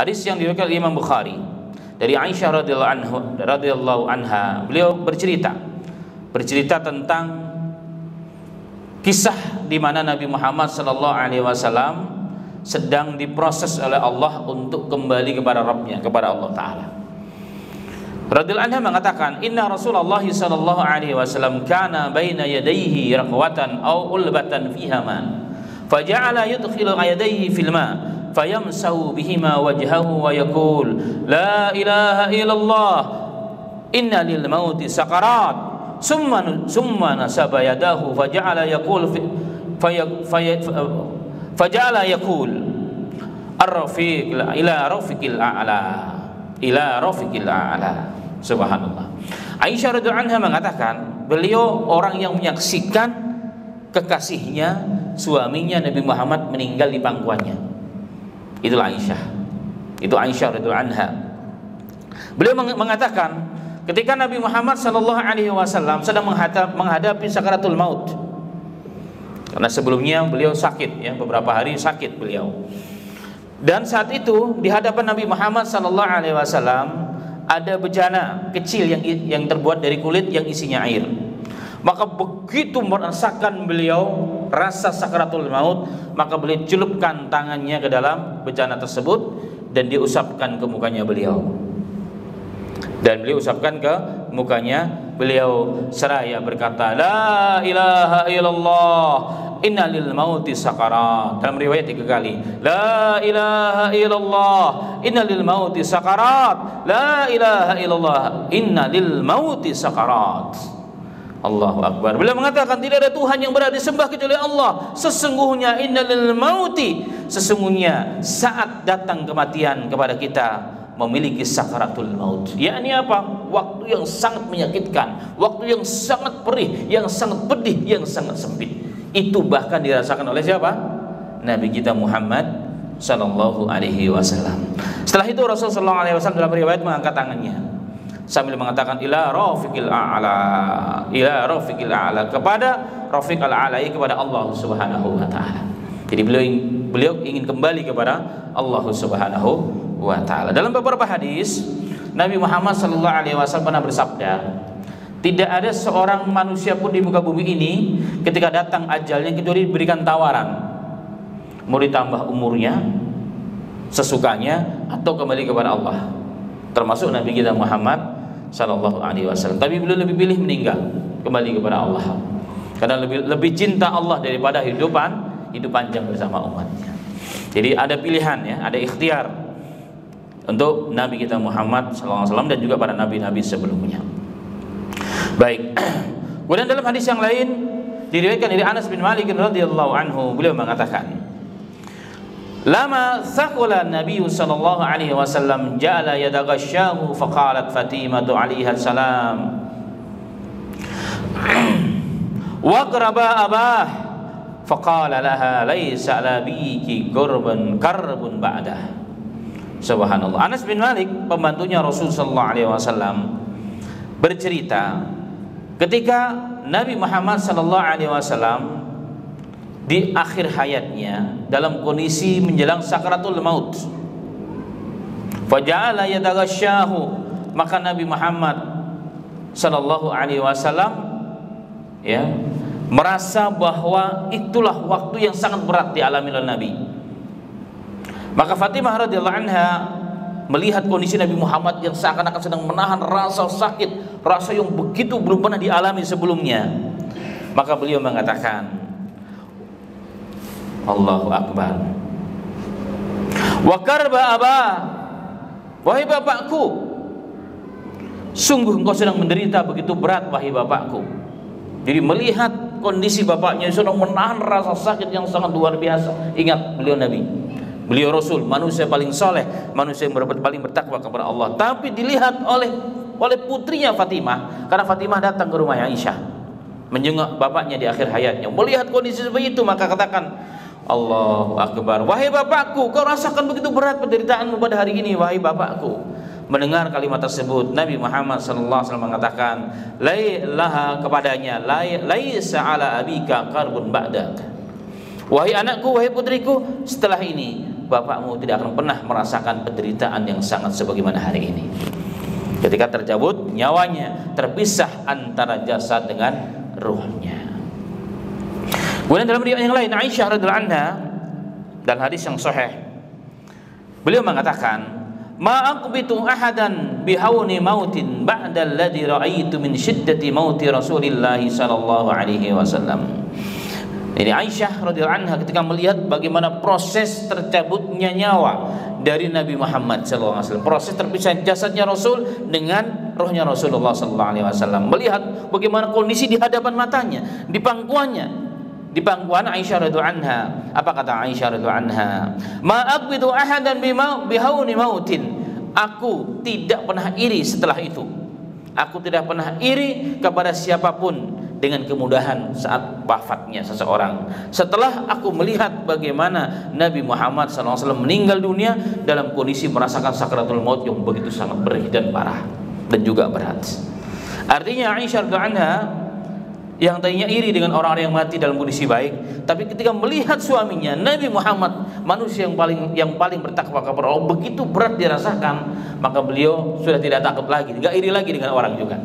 Hadis yang diriwayatkan oleh Imam Bukhari dari Aisyah radhiyallahu anha, beliau bercerita tentang kisah di mana Nabi Muhammad sallallahu alaihi wasallam sedang diproses oleh Allah untuk kembali kepada Rabbnya, kepada Allah Ta'ala. Radhiyallahu anha mengatakan, inna Rasulullah sallallahu alaihi wasallam kana baina yadayhi raqwatan aw ulbatan fiha ma faja'ala yudkhilu yadayhi fil ma fayamsahu bihima wajhahu wa yaqul la ilaha illallah inna lil mauti sakarat summa nasaba yadahu faja'ala yaqul faja'ala yaqul ar-rafiq ila rafiqil a'la ila rafiqil a'la. Subhanallah. Aisyah radhiyallahu anha mengatakan, beliau orang yang menyaksikan kekasihnya, suaminya Nabi Muhammad meninggal di pangkuannya. Itulah Aisyah. Itu Aisyah radhiyallahu anha. Beliau mengatakan ketika Nabi Muhammad sallallahu alaihi wasallam sedang menghadapi sakaratul maut. Karena sebelumnya beliau sakit, ya, beberapa hari sakit beliau. Dan saat itu di hadapan Nabi Muhammad sallallahu alaihi wasallam ada bejana kecil yang terbuat dari kulit yang isinya air. Maka begitu merasakan beliau rasa sakaratul maut, maka beliau celupkan tangannya ke dalam bejana tersebut dan diusapkan ke mukanya beliau. Dan beliau usapkan ke mukanya beliau seraya berkata, la ilaha illallah inna lil mauti sakarat. Dalam riwayat 3 kali, la ilaha illallah inna lil mauti sakarat, la ilaha illallah inna lil mauti sakarat. Allahu Akbar. Beliau mengatakan tidak ada Tuhan yang berhak disembah kecuali Allah. Sesungguhnya inna lil mauti, sesungguhnya saat datang kematian kepada kita memiliki sakaratul maut. Yakni apa? Waktu yang sangat menyakitkan, waktu yang sangat perih, yang sangat pedih, yang sangat sempit. Itu bahkan dirasakan oleh siapa? Nabi kita Muhammad sallallahu alaihi wasallam. Setelah itu Rasulullah sallallahu alaihi wasallam dalam riwayat mengangkat tangannya sambil mengatakan ila rafiqil a'la, ila rafiqil a'la, kepada rafiq al-a'la, kepada Allah Subhanahu wa taala. Jadi beliau ingin kembali kepada Allah Subhanahu wa taala. Dalam beberapa hadis Nabi Muhammad sallallahu alaihi wasallam pernah bersabda, tidak ada seorang manusia pun di muka bumi ini ketika datang ajalnya kecuali diberikan tawaran, mau ditambah umurnya sesukanya atau kembali kepada Allah, termasuk Nabi kita Muhammad sallallahu alaihi wasallam. Tapi beliau lebih pilih meninggal, kembali kepada Allah, karena lebih cinta Allah daripada hidup panjang bersama umatnya. Jadi ada pilihan, ya, ada ikhtiar untuk Nabi kita Muhammad sallallahu alaihi wasallam dan juga para nabi-nabi sebelumnya. Baik. Kemudian dalam hadis yang lain diriwayatkan dari Anas bin Malik radhiyallahu anhu, beliau mengatakan, lama thaqala Nabi sallallahu alaihi wasallam ja'ala yadaghashahu faqalat Fatimatu alaiha salam wa qaraba abah faqala laha laisa ala biki karbun ba'dah. Subhanallah. Anas bin Malik, pembantunya Rasul sallallahu alaihi wasallam, bercerita ketika Nabi Muhammad sallallahu alaihi wasallam di akhir hayatnya dalam kondisi menjelang sakaratul maut, faja'ala yadaghashahu, maka Nabi Muhammad sallallahu alaihi wasallam, ya, merasa bahwa itulah waktu yang sangat berat dialami oleh Nabi. Maka Fatimah radhiyallahu anha melihat kondisi Nabi Muhammad yang seakan-akan sedang menahan rasa sakit, rasa yang begitu belum pernah dialami sebelumnya. Maka beliau mengatakan, Allahu Akbar, wa karba abah, wahai bapakku, sungguh engkau sedang menderita begitu berat, wahai bapakku. Jadi melihat kondisi bapaknya sedang menahan rasa sakit yang sangat luar biasa. Ingat, beliau Nabi, beliau Rasul, manusia paling soleh, manusia yang paling bertakwa kepada Allah. Tapi dilihat oleh putrinya Fatimah, karena Fatimah datang ke rumah Aisyah menjenguk bapaknya di akhir hayatnya. Melihat kondisi seperti itu, maka katakan, Allahu Akbar, wahai bapakku, kau rasakan begitu berat penderitaanmu pada hari ini, wahai bapakku. Mendengar kalimat tersebut, Nabi Muhammad sallallahu alaihi wasallam mengatakan, laha kepadanya, laisa ala abika karbun ba'dak. Wahai anakku, wahai putriku, setelah ini bapakmu tidak akan pernah merasakan penderitaan yang sangat sebagaimana hari ini. Ketika tercabut nyawanya, terpisah antara jasad dengan ruhnya. Kemudian dalam riwayat yang lain, Aisyah radhiyallahu anha dan hadis yang sahih, beliau mengatakan, "Ma aqbitu ahadan bihawni mautin ba'da alladhi ra'aitu min shiddati mauti Rasulillah sallallahu alaihi wasallam." Ini Aisyah radhiyallahu anha ketika melihat bagaimana proses tercabutnya nyawa dari Nabi Muhammad SAW, proses terpisah jasadnya Rasul dengan rohnya Rasulullah SAW, melihat bagaimana kondisi di hadapan matanya, di pangkuan Aisyah radhiyallahu anha. Apa kata Aisyah radhiyallahu anha? Ma aqbidu ahadan bihawni mautin. Aku tidak pernah iri setelah itu. Aku tidak pernah iri kepada siapapun dengan kemudahan saat wafatnya seseorang. Setelah aku melihat bagaimana Nabi Muhammad SAW meninggal dunia dalam kondisi merasakan sakaratul maut yang begitu sangat perih dan parah dan juga berat. Artinya Aisyah radhiyallahu anha yang tadinya iri dengan orang-orang yang mati dalam kondisi baik, tapi ketika melihat suaminya Nabi Muhammad, manusia yang paling bertakwa kepada Allah, begitu berat dirasakan, maka beliau sudah tidak takut lagi, tidak iri lagi dengan orang juga.